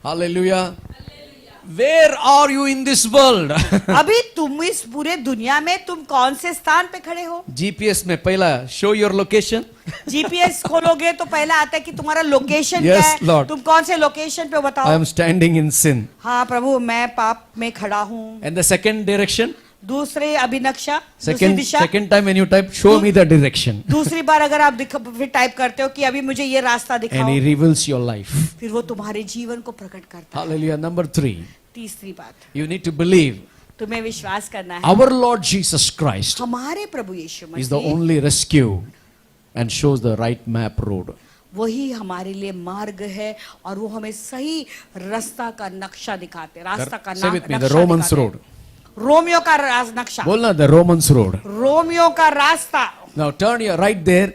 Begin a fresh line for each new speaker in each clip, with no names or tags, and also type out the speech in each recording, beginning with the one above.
Hallelujah. Where are you in this world?
अभी तुम इस पूरे दुनिया में तुम कौन से स्थान पे खड़े हो?
GPS में पहला show your location.
जीपीएस खोलोगे तो पहला आता है कि तुम्हारा लोकेशन
Yes,
क्या है,
Lord.
तुम कौन से लोकेशन पे
I
बताओ।
am standing in sin.
हाँ प्रभु, मैं पाप में खड़ा हूँ।
And the second direction,
दूसरे अभिनक्षा, दूसरी दिशा,
second time when you type, show me the direction.
दूसरी बार अगर आप फिर टाइप करते हो कि अभी मुझे ये रास्ता
And
दिखाओ,
he reveals your life.
फिर वो तुम्हारे जीवन को प्रकट करता है।
Hallelujah. Number 3,
तीसरी बात,
you need to believe
तुम्हें विश्वास करना है
our Lord Jesus Christ
हमारे प्रभु यीशु
is the
Masih
only rescue and shows the right map road.
वही हमारे लिए मार्ग है और वो हमें सही रास्ता का नक्शा दिखाते, रास्ता का
Say with me, the
नक्शा
Romans
दिखाते।
road.
रोमियो का नक्शा,
बोलना, the Romans road.
रोमियो का रास्ता।
Now turn your right there,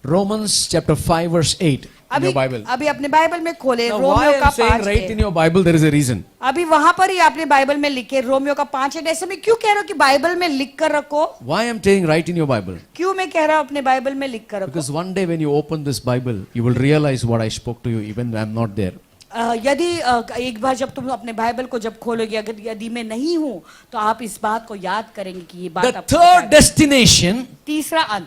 Romans chapter 5 verse 8 in your Bible.
अभी अपने बाइबल में खोले
Now
रोमियो
why I
का
am saying
5
right in your Bible, there is a reason.
अभी वहां पर ही आपने बाइबल में लिखे रोमियो का 5 है। ऐसे में क्यों कह रहे हो कि बाइबल में लिख कर रखो?
Why I am saying right in your Bible?
क्यों मैं कह रहा हूं अपने बाइबल में लिख कर रखो?
Because one day when you open this Bible, you will realize what I spoke to you even when I am not there.
यदि एक बार जब तुम अपने बाइबल को जब खोलोगे, अगर यदि मैं नहीं हूं तो आप इस बात को याद करेंगे कि ये बात
The
आपको
third
बताई।
destination
तीसरा अंत,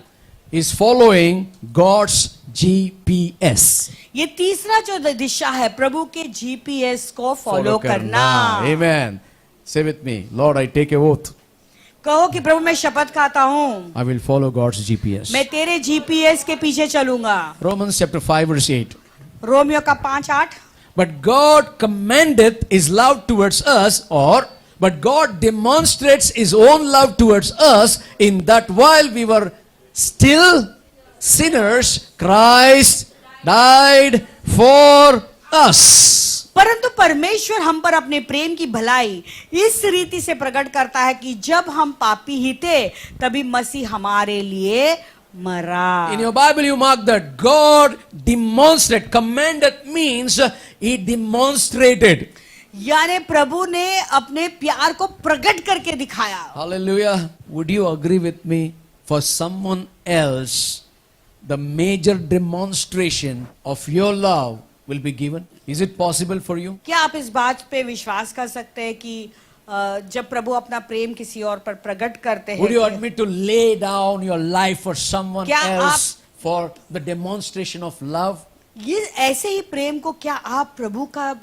is following God's GPS.
ये तीसरा जो दिशा है प्रभु के जीपीएस को फॉलो करना।
Amen. Say with me, Lord, I take a oath.
कहो कि प्रभु मैं शपथ खाता हूँ,
I will follow God's GPS.
मैं तेरे जीपीएस के पीछे चलूंगा।
Romans chapter 5 verse 8.
रोमियो का 5:8,
But God commandeth his love towards us, but God demonstrates his own love towards us in that while we were still sinners, Christ died for us.
परंतु परमेश्वर हम पर अपने प्रेम की भलाई इस रीति से प्रकट करता है कि जब हम पापी ही थे तभी मसीह हमारे लिए मरा।
In your Bible you mark that God demonstrated. Commanded means he demonstrated.
यानी प्रभु ने अपने प्यार को प्रकट करके दिखाया।
Hallelujah. Would you agree with me? For someone else, the major demonstration of your love will be given. Is it possible for you?
क्या आप इस बात पे विश्वास कर सकते हैं कि जब प्रभु अपना प्रेम किसी और पर प्रकट करते हैं,
Would you admit to lay down your life for someone
क्या
else for the demonstration of love?
ये ऐसे ही प्रेम को क्या आप प्रभु का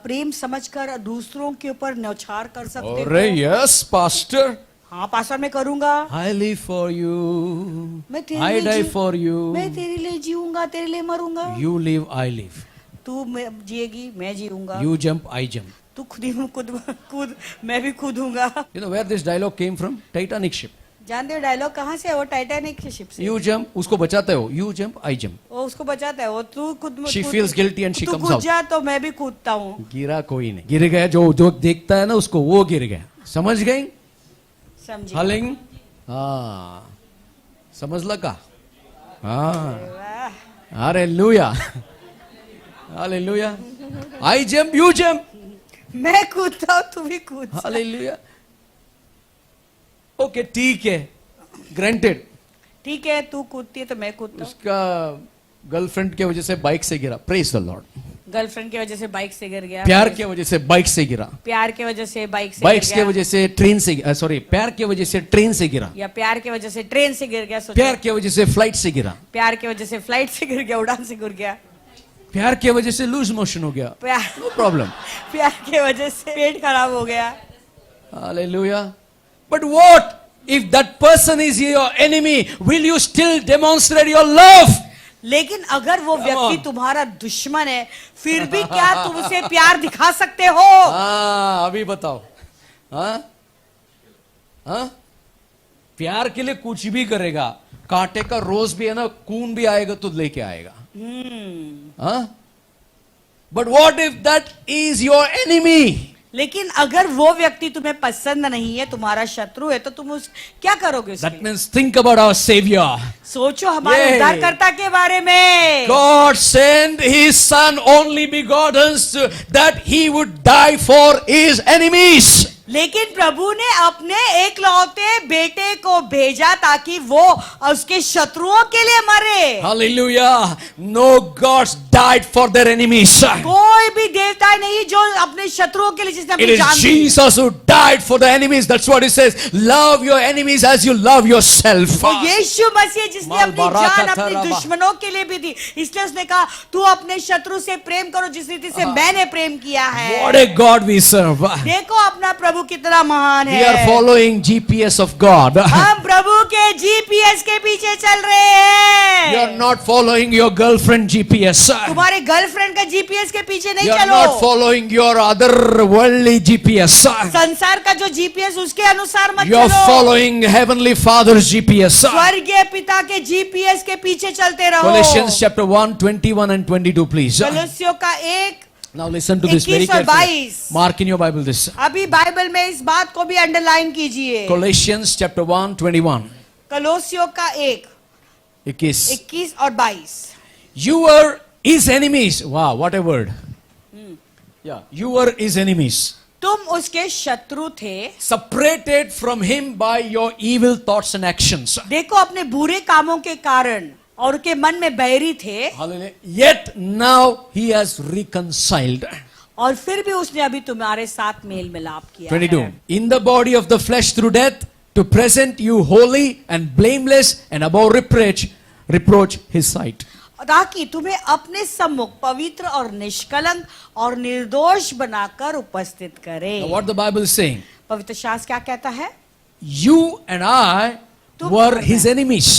प्रेम समझकर दूसरों के ऊपर न्यौछावर कर सकते हो?
Yes, Pastor.
हाँ पास्टर, मैं करूंगा।
I live for you.
मैं तेरे
I
लिए
die
जी-
for you.
मैं तेरे लिए जीऊंगा, तेरे लिए मरूंगा।
You live, I live.
तू जिएगी, मैं जीऊंगा।
You jump, I jump.
तू खुद मैं भी कूदूंगा।
You know where this dialogue came from? Titanic ship.
जानते हो डायलॉग कहाँ से है? वो टाइटैनिक की शिप से।
You jump, उसको बचाते हो. You jump, I jump.
वो उसको बचाता है, वो तू खुद
She feels guilty and she
तू
comes
कूद
out.
जा तो मैं भी कूदता हूँ।
गिरा कोई नहीं, गिर गया जो देखता है ना उसको, वो गिर गया। समझ गई?
समझी?
हलिंग, हाँ, समझ लगा? हाँ,
वाह।
Hallelujah, hallelujah. I jump, you jump.
मैं कूदता हूँ, तू भी कूद।
हालेलुया। ओके, ठीक है, ग्रांटेड।
ठीक है, तू कूदती है तो मैं कूदता हूँ।
उसका गर्लफ्रेंड की वजह से बाइक से गिरा, प्रेज द लॉर्ड।
गर्लफ्रेंड की वजह से बाइक से गिर गया।
प्यार की वजह से बाइक से गिरा,
प्यार की वजह से बाइक से
बाइक
गिर
की
गया।
वजह से ट्रेन से, सॉरी, प्यार की वजह से ट्रेन से गिरा,
या प्यार की वजह से ट्रेन से गिर गया। सोचो,
प्यार की वजह से फ्लाइट से गिरा,
प्यार की वजह से फ्लाइट से गिर गया, उड़ान से गिर गया।
प्यार की वजह से लूज मोशन हो गया,
प्यार
नो प्रॉब्लम।
प्यार की वजह से पेट खराब हो गया।
Hallelujah. But what if that person is your enemy? Will you still demonstrate your love?
लेकिन अगर वो
Come
व्यक्ति
on.
तुम्हारा दुश्मन है, फिर भी क्या तुम उसे प्यार दिखा सकते हो?
हाँ, अभी बताओ। हाँ, हाँ, प्यार के लिए कुछ भी करेगा। कांटे का रोज भी है ना, खून भी आएगा तो लेके आएगा। हाँ, but what if that is your enemy?
लेकिन अगर वो व्यक्ति तुम्हें पसंद नहीं है, तुम्हारा शत्रु है, तो तुम उस क्या करोगे उसके
That
लिए?
means think about our Savior.
सोचो हमारे
Yeah.
उद्धारकर्ता के बारे में।
God sent His Son only begotten that He would die for His enemies.
लेकिन प्रभु ने अपने एकलौते बेटे को भेजा ताकि वो उसके शत्रुओं के लिए मरे।
Hallelujah. No gods died for their enemies.
कोई भी देवता नहीं जो अपने शत्रुओं के लिए जिसने
It
अपनी
is
जान दी।
Jesus who died for the enemies. That's what it says. Love your enemies as you love yourself.
वो यीशु मसीह जिसने अपनी
माल
जान
बराका
अपने
थरवा।
दुश्मनों के लिए भी दी, इसलिए उसने कहा तू अपने शत्रु से प्रेम करो जिस रीति से मैंने प्रेम किया है।
What a God we serve.
देखो अपना प्रभु कितना महान
We are
है।
following GPS of God.
हम प्रभु के जीपीएस के पीछे चल रहे हैं।
You are not following your girlfriend GPS.
तुम्हारे गर्लफ्रेंड का जीपीएस के पीछे नहीं
You are
चलो।
not following your other worldly GPS.
संसार का जो जीपीएस उसके अनुसार मत
You are
चलो।
following Heavenly Father's GPS.
स्वर्गीय पिता के जीपीएस के पीछे चलते रहो।
Colossians chapter 1, 21 and 22, please.
कलोसियों का 1
Now listen to this very
21 और
carefully.
22।
Mark in your Bible this.
अभी बाइबल में इस बात को भी अंडरलाइन कीजिए।
Colossians chapter 1, 21.
कलोसियों का 1
21.
21 और 22।
You were his enemies. Wow, what a word. Yeah, you were his enemies.
तुम उसके शत्रु थे।
Separated from him by your evil thoughts and actions.
देखो अपने बुरे कामों के कारण और उनके मन में बैरी थे,
Hallelujah. Yet now he has reconciled.
और फिर भी उसने अभी तुम्हारे साथ मेल मिलाप किया
22.
है।
In the body of the flesh through death to present you holy and blameless and above reproach his sight.
ताकि तुम्हें अपने सम्मुख पवित्र और निष्कलंक और निर्दोष बनाकर उपस्थित करे।
Now what the Bible is saying?
पवित्र शास्त्र क्या कहता है?
You and I
तुम
were
और
his
मैं।
enemies.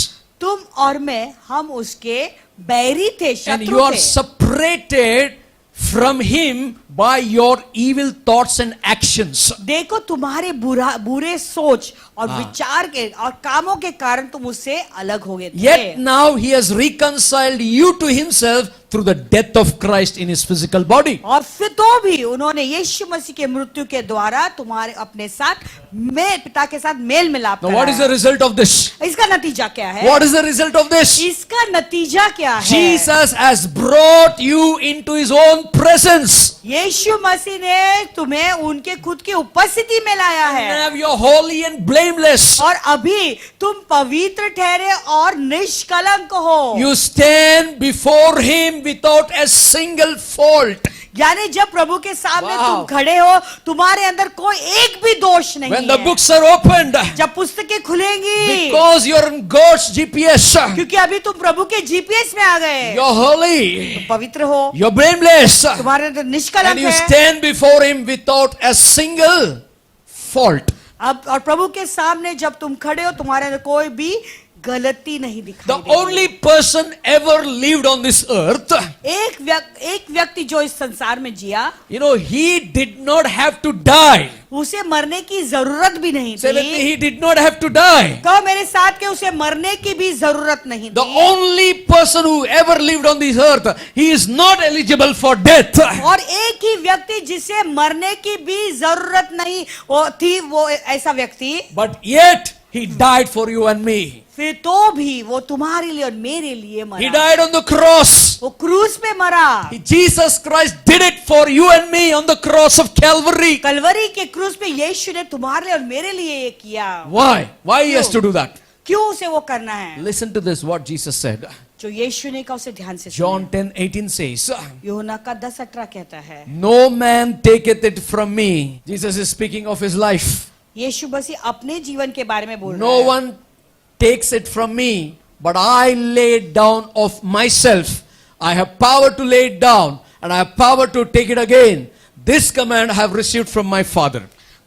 तुम और मैं, हम उसके बैरी थे,
And you
शत्रु
are
थे।
separated from him by your evil thoughts and actions.
देखो तुम्हारे बुरे सोच और विचार के और कामों के कारण तुम उससे अलग हो गए थे।
Yet now he has reconciled you to himself through the death of Christ in his physical body.
और फिर तो भी उन्होंने यीशु मसीह के मृत्यु के द्वारा तुम्हारे अपने साथ पिता के साथ मेल मिलाप
Now what is the
कराया।
result of this?
इसका नतीजा क्या है?
What is the result of this?
इसका नतीजा क्या है?
Jesus has brought you into his own presence.
यीशु मसीह ने तुम्हें उनके खुद की उपस्थिति में लाया
And
है
now you're holy and blameless.
और अभी तुम पवित्र ठहरे और निष्कलंक हो।
You stand before him without a single fault.
यानी जब प्रभु के सामने
Wow.
तुम खड़े हो, तुम्हारे अंदर कोई एक भी दोष नहीं
When the
है।
books are opened,
जब पुस्तकें खुलेंगी,
because you're in God's GPS,
क्योंकि अभी तुम प्रभु के जीपीएस में आ गए,
you're holy,
पवित्र हो,
you're blameless,
तुम्हारे अंदर
and
निष्कलंक
you
है।
stand before him without a single fault.
अब और प्रभु के सामने जब तुम खड़े हो, तुम्हारे अंदर कोई भी गलती नहीं
The
दिखाई देगी।
only person ever lived on this earth,
एक व्यक्ति जो इस संसार में जिया,
he did not have to die.
उसे मरने की जरूरत भी नहीं
Say with me,
थी।
he did not have to die.
कहो मेरे साथ के उसे मरने की भी जरूरत नहीं
The
थी।
only person who ever lived on this earth, he is not eligible for death.
और एक ही व्यक्ति जिसे मरने की भी जरूरत नहीं थी, वो ऐसा व्यक्ति,
But yet, he died for you and me.
फिर तो भी वो तुम्हारे लिए और मेरे लिए
He
मरा।
died on the cross.
वो क्रूस पे मरा।
Jesus Christ did it for you and me on the cross of Calvary.
Kalvari के क्रूस पे यीशु ने तुम्हारे लिए और मेरे लिए ये किया।
Why? Why he has to do that?
क्यों उसे वो करना है?
Listen to this, what Jesus said.
जो यीशु ने कहा उसे ध्यान से
John
सुनिए।
10:18 says,
यूहन्ना का 10:18 कहता है,
No man taketh it from me. Jesus is speaking of his life.
यीशु मसीह अपने जीवन के बारे में बोल रहा
No
है।
one takes it from me, but I lay it down of myself. I have power to lay it down, and I have power to take it again. This command I have received from my Father.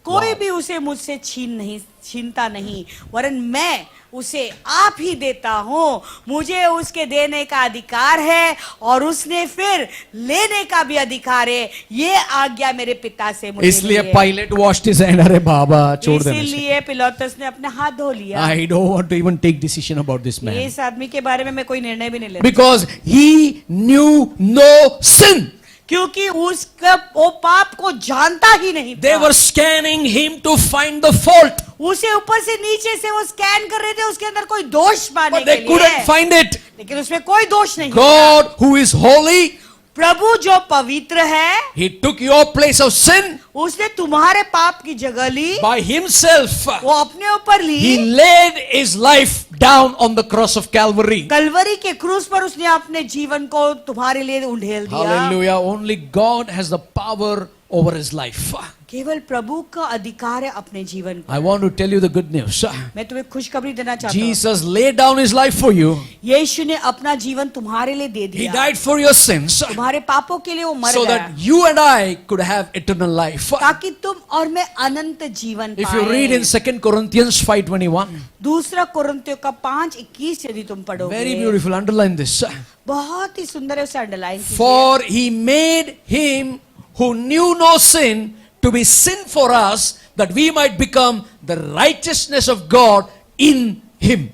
कोई भी उसे मुझसे छीनता नहीं, वरन मैं उसे आप ही देता हूं। मुझे उसके देने का अधिकार है और उसने फिर लेने का भी अधिकार है। ये आज्ञा मेरे पिता से मुझे
इसलिए
मिली है।
Pilot washed his hand. अरे बाबा छोड़ देना इसे.
इसीलिए पिलातुस ने अपने हाथ धो लिया।
I don't want to even take decision about this man.
इस आदमी के बारे में मैं कोई निर्णय भी नहीं लेता,
Because he knew no sin.
क्योंकि उसका वो पाप को जानता ही नहीं
They
था।
were scanning him to find the fault,
उसे ऊपर से नीचे से वो स्कैन कर रहे थे उसके अंदर कोई दोष पाने
but
के
they couldn't
लिए,
find it.
लेकिन उसमें कोई दोष नहीं था।
God, who is holy,
प्रभु जो पवित्र है,
He took your place of sin
उसने तुम्हारे पाप की जगह ली,
by Himself.
वो अपने ऊपर ली,
He laid His life down on the cross of Calvary.
Kalvari के क्रूस पर उसने अपने जीवन को तुम्हारे लिए उंडेल दिया।
Hallelujah. Only God has the power over His life.
केवल प्रभु का अधिकार है अपने जीवन पर।
I want to tell you the good news.
मैं तुम्हें खुशखबरी देना चाहता हूँ,
Jesus laid down His life for you.
यीशु ने अपना जीवन तुम्हारे लिए दे
He
दिया,
died for your sins
तुम्हारे पापों के लिए वो मर
so
गया,
that you and I could have eternal life.
ताकि तुम और मैं अनंत जीवन
If you read in
पाए।
2 Corinthians 5:21,
दूसरा कुरिन्थियों का 5:21 यदि तुम पढ़ोगे,
very beautiful, underline this.
बहुत ही सुंदर है, उसे अंडरलाइन कीजिए।
For He made Him who knew no sin to be sin for us, that we might become the righteousness of God in Him.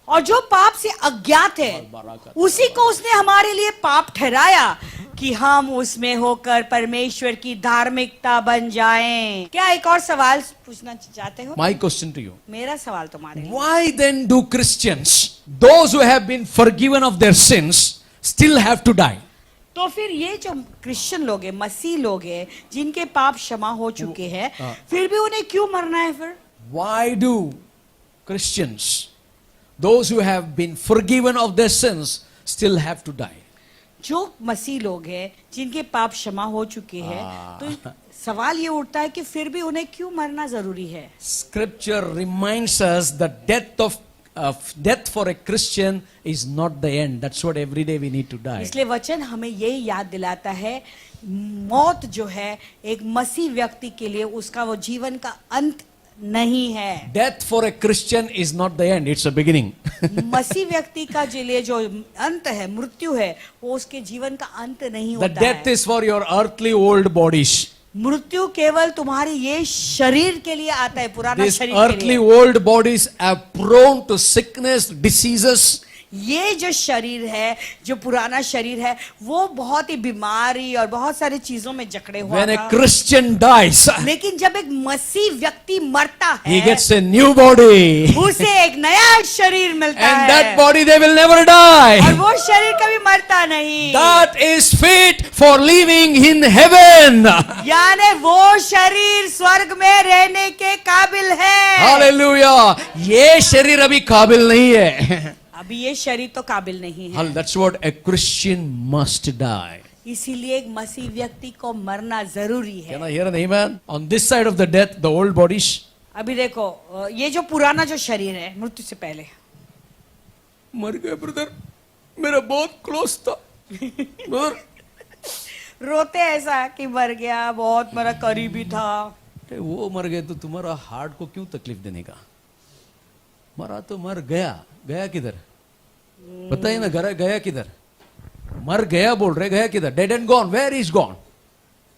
और जो पाप से अज्ञात है, उसी को उसने हमारे लिए पाप ठहराया कि हम उसमें होकर परमेश्वर की धार्मिकता बन जाएं। क्या एक और सवाल पूछना चाहते हो?
My question to you.
मेरा सवाल तुम्हारे लिए,
Why then do Christians, those who have been forgiven of their sins, still have to die?
तो फिर ये जो क्रिश्चियन लोग हैं, मसीह लोग हैं, जिनके पाप क्षमा हो चुके हैं, फिर भी उन्हें क्यों मरना है फिर?
Why do Christians, those who have been forgiven of their sins, still have to die?
जो मसीह लोग हैं, जिनके पाप क्षमा हो चुके हैं, तो सवाल ये उठता है कि फिर भी उन्हें क्यों मरना जरूरी है?
Scripture reminds us that death for a Christian is not the end. That's what every day we need to die.
इसलिए वचन हमें यही याद दिलाता है, मौत जो है एक मसीह व्यक्ति के लिए उसका वो जीवन का अंत नहीं है।
Death for a Christian is not the end, it's a beginning.
मसीह व्यक्ति का जो लिए जो अंत है, मृत्यु है, वो उसके जीवन का अंत नहीं
The
होता
death
है।
is for your earthly old bodies.
मृत्यु केवल तुम्हारे ये शरीर के लिए आता है, पुराना
These
शरीर के
earthly
लिए।
old bodies are prone to sickness, diseases.
ये जो शरीर है, जो पुराना शरीर है, वो बहुत ही बीमारी और बहुत सारी चीजों में जकड़े हुआ
When a
था।
Christian dies,
लेकिन जब एक मसीह व्यक्ति मरता
he
है,
gets a new body.
उसे एक नया शरीर मिलता
And
है,
that body they will never
और
die.
वो शरीर कभी मरता नहीं।
That is fit for living in heaven.
यानी वो शरीर स्वर्ग में रहने के काबिल है।
Hallelujah. ये शरीर अभी काबिल नहीं है.
अभी ये शरीर तो काबिल नहीं है।
That's what a Christian must die.
इसीलिए एक मसीह व्यक्ति को मरना जरूरी है।
Can I hear an amen? On this side of the death, the old bodies,
अभी देखो, ये जो पुराना जो शरीर है, मृत्यु से पहले
मर गए ब्रदर, मेरा बहुत क्लोज था ब्रदर,
रोते ऐसा कि मर गया, बहुत मेरा करीबी था।
वो मर गए तो तुम्हारा हार्ट को क्यों तकलीफ देने का? मरा तो मर गया, गया किधर? पता है ना, गया किधर? मर गया बोल रहे, गया किधर? Dead and gone. Where is gone?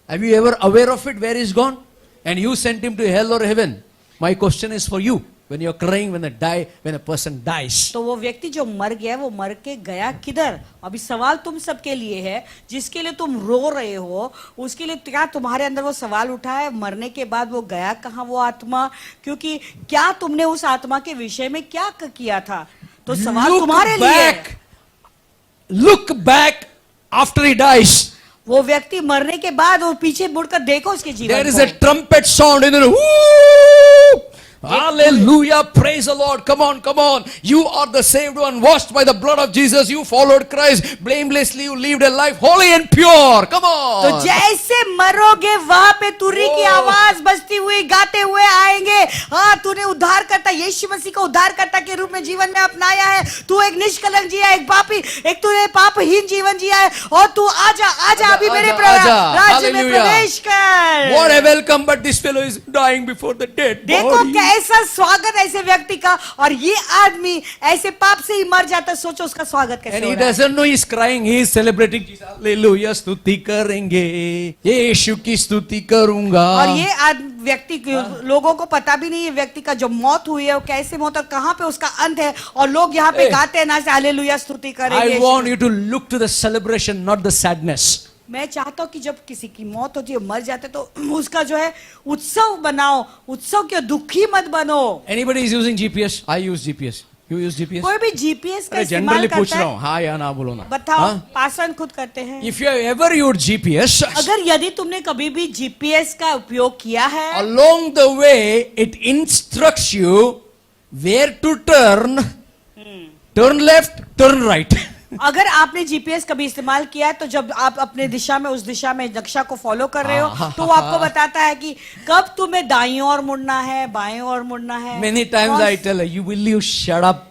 Have you ever aware of it? Where is gone? And you sent him to hell or heaven? My question is for you. When you're crying when a person dies.
तो वो व्यक्ति जो मर गया, वो मर के गया किधर? अभी सवाल तुम सबके लिए है, जिसके लिए तुम रो रहे हो, उसके लिए क्या तुम्हारे अंदर वो सवाल उठा है, मरने के बाद वो गया कहाँ वो आत्मा? क्योंकि क्या तुमने उस आत्मा के विषय में क्या किया था? तो सवाल तुम्हारे लिए है।
Look back after he dies.
वो व्यक्ति मरने के बाद वो पीछे मुड़कर देखो उसके जीवन
There is
को।
a trumpet sound and then whoo! Hallelujah, praise the Lord. Come on. You are the saved one, washed by the blood of Jesus. You followed Christ blamelessly. You lived a life holy and pure. Come
तो
on.
जैसे मरोगे वहां पे तुरी की आवाज बजती हुई गाते हुए आएंगे, हाँ तूने उद्धारकर्ता यीशु मसीह को उद्धारकर्ता के रूप में जीवन में अपनाया है, तू एक निष्कलंक जिया, एक पापी, एक तूने पापहीन जीवन जिया है, और तू आजा अभी मेरे राज्य में प्रवेश कर।
What a welcome, but this fellow is dying before the dead
देखो
body.
कैसा स्वागत ऐसे व्यक्ति का, और ये आदमी ऐसे पाप से ही मर जाता। सोचो उसका स्वागत कैसे
And
हो
he
रहा है।
doesn't know he's crying. He is celebrating. Hallelujah, स्तुति करेंगे, यीशु की स्तुति करूंगा।
और ये व्यक्ति लोगों को पता भी नहीं है व्यक्ति का जो मौत हुई है वो कैसे मौत और कहां पे उसका अंत है, और लोग यहाँ पे गाते हैं, नाचते, हालेलुया स्तुति करेंगे।
I want you to look to the celebration, not the sadness.
मैं चाहता हूँ कि जब किसी की मौत होती है, मर जाते, तो उसका जो है उत्सव बनाओ, उत्सव के दुखी मत बनो।
Anybody is using GPS? I use GPS. You use GPS?
कोई भी जीपीएस का
अरे
इस्तेमाल
जनरली पूछ
करता
रहा
है?
हूँ, हाँ या ना बोलो ना.
बताओ,
हाँ?
पासन खुद करते हैं.
If you have ever used GPS,
अगर यदि तुमने कभी भी जीपीएस का उपयोग किया है,
along the way it instructs you where to turn, turn left, turn right.
अगर आपने जीपीएस कभी इस्तेमाल किया है तो जब आप अपने दिशा में उस दिशा में नक्शा को फॉलो कर रहे हो तो वो आपको बताता है कि कब तुम्हें दाईं ओर मुड़ना है, बाएं ओर मुड़ना है.
Many times I tell her, you will you shut up?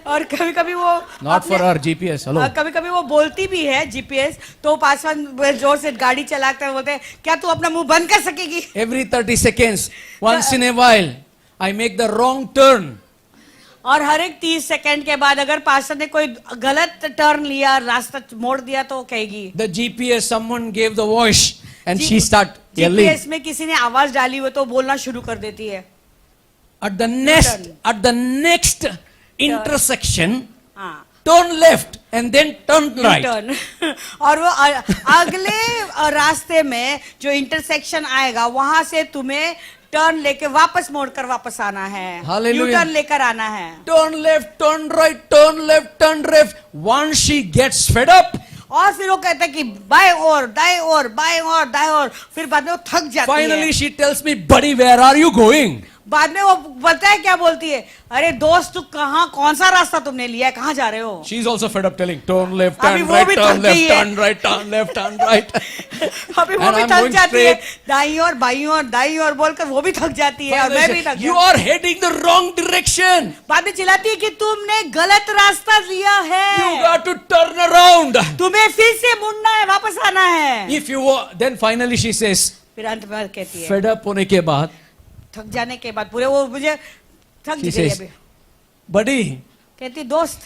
और कभी कभी वो
Not for our GPS. Hello.
कभी कभी वो बोलती भी है जीपीएस, तो पासवान जोर से गाड़ी चलाते हैं, बोलते हैं क्या तू अपना मुंह बंद कर सकेगी.
Every 30 seconds, once in a while, I make the wrong turn.
और हर एक 30 सेकंड के बाद अगर पासवान ने कोई गलत टर्न लिया, रास्ता मोड़ दिया, तो कहेगी.
The GPS, someone gave the voice and she start yelling.
GPS में किसी ने आवाज डाली हुई तो बोलना शुरू कर देती है.
At the next intersection,
हाँ.
turn left and then turn right.
Turn. और वो अगले रास्ते में जो इंटरसेक्शन आएगा वहां से तुम्हें टर्न लेके वापस मोड़कर वापस आना है.
Hallelujah.
यू टर्न लेकर आना है.
Turn left, turn right, turn left, turn left. Once she gets fed up,
और फिर वो कहता है कि बाएं ओर, दाएं ओर, बाएं ओर, दाएं ओर. फिर बाद में वो थक जाती
finally
है.
she tells me, buddy, where are you going?
बाद में वो बोलता है, क्या बोलती है, अरे दोस्त तू कहाँ, कौन सा रास्ता तुमने लिया है, कहाँ जा रहे हो.
She's also fed up telling, turn left,
अभी
turn
वो
right,
भी
turn
थक
left,
गई है.
turn right, turn left, turn right.
अभी वो
And
भी
I'm
थक
going
जाती है.
straight.
दाईं ओर, बाईं ओर, दाईं ओर बोलकर वो भी थक जाती है और
Finally
मैं
she
भी
said,
थक
you
जाती.
are heading the wrong direction.
बाद में चिल्लाती है कि तुमने गलत रास्ता लिया
You
है,
got to turn around.
तुम्हें फिर से मुड़ना है, वापस आना है.
If you then finally she says,
फिर अंत में कहती है,
fed up होने के बाद,
थक जाने के बाद पूरे वो मुझे थक
she
गई
says,
अभी.
buddy,
कहती दोस्त,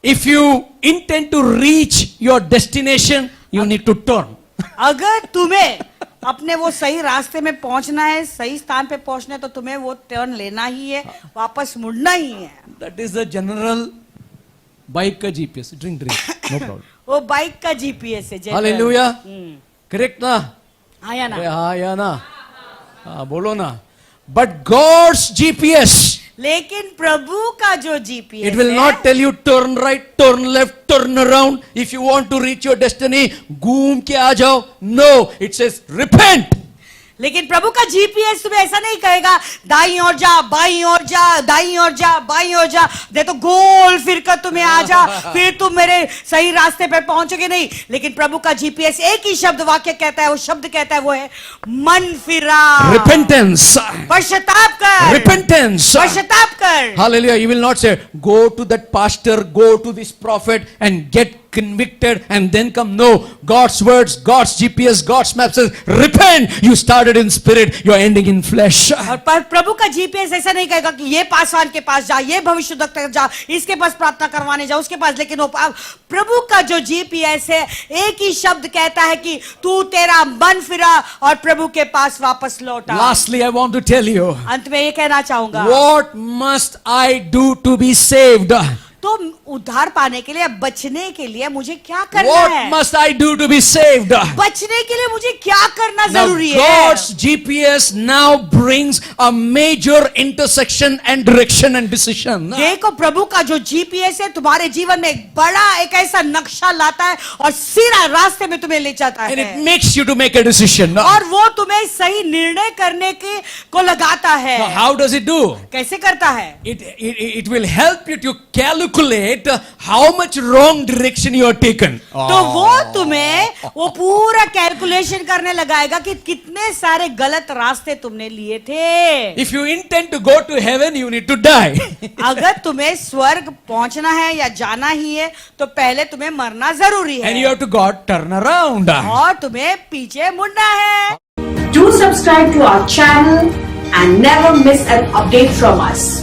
if you intend to reach your destination, you need to turn.
अगर तुम्हें अपने वो सही रास्ते में पहुंचना है, सही स्थान पे पहुंचना है, तो तुम्हें वो टर्न लेना ही है, वापस मुड़ना ही है.
That is the general bike का GPS. Drink, no problem.
वो बाइक का जीपीएस है. जनरल.
Hallelujah. Correct ना?
हाँ या ना.
अरे हाँ या ना? हाँ बोलो ना. But God's GPS,
लेकिन प्रभु का जो GPS
it will not tell you turn right, turn left, turn around. If you want to reach your destiny, घूम के आ जाओ. No, it says repent.
लेकिन प्रभु का जीपीएस तुम्हें ऐसा नहीं कहेगा दाईं ओर जा, बाईं ओर जा, दाईं ओर जा, बाईं ओर जा, दे तो गोल फिर कर तुम्हें आ जा, फिर तुम मेरे सही रास्ते पे पहुंचोगे नहीं. लेकिन प्रभु का जीपीएस एक ही शब्द वाक्य कहता है, वो शब्द कहता है, वो है मन फिरा.
Repentance.
पश्चाताप कर.
Repentance.
पश्चाताप कर.
Hallelujah. You will not say, go to that pastor, go to this prophet and get convicted and then come. No. God's words, God's GPS, God's map says, repent. You started in spirit, you're ending in flesh.
और प्रभु का GPS ऐसा नहीं कहेगा कि ये पासवान के पास जा, ये भविष्यद्वक्ता के जा, इसके पास प्रार्थना करवाने जा, उसके पास. लेकिन वो प्रभु का जो जीपीएस है एक ही शब्द कहता है कि तू तेरा मन फिरा और प्रभु के पास वापस लौटा.
Lastly, I want to tell you,
अंत में ये कहना चाहूंगा,
what must I do to be saved?
तो उद्धार पाने के लिए, बचने के लिए मुझे क्या करना
What
है?
must I do to be saved?
बचने के लिए मुझे क्या करना
Now,
जरूरी है?
God's GPS now brings a major intersection and direction and decision.
देखो, प्रभु का जो जीपीएस है तुम्हारे जीवन में एक बड़ा, एक ऐसा नक्शा लाता है और सीधा रास्ते में तुम्हें ले जाता
And it
है,
makes you to make a decision.
और वो तुम्हें सही निर्णय करने के को लगाता है.
Now, how does it do?
कैसे करता है?
It will help you to calculate how much wrong direction you are taken.
तो वो तुम्हें वो पूरा कैलकुलेशन करने लगाएगा कि कितने सारे गलत रास्ते तुमने लिए थे.
If you intend to go to heaven, you need to die.
अगर तुम्हें स्वर्ग पहुंचना है या जाना ही है तो पहले तुम्हें मरना जरूरी
And you
है
have to God turn around.
और तुम्हें पीछे मुड़ना है.
Do subscribe to our channel and never miss an update from us.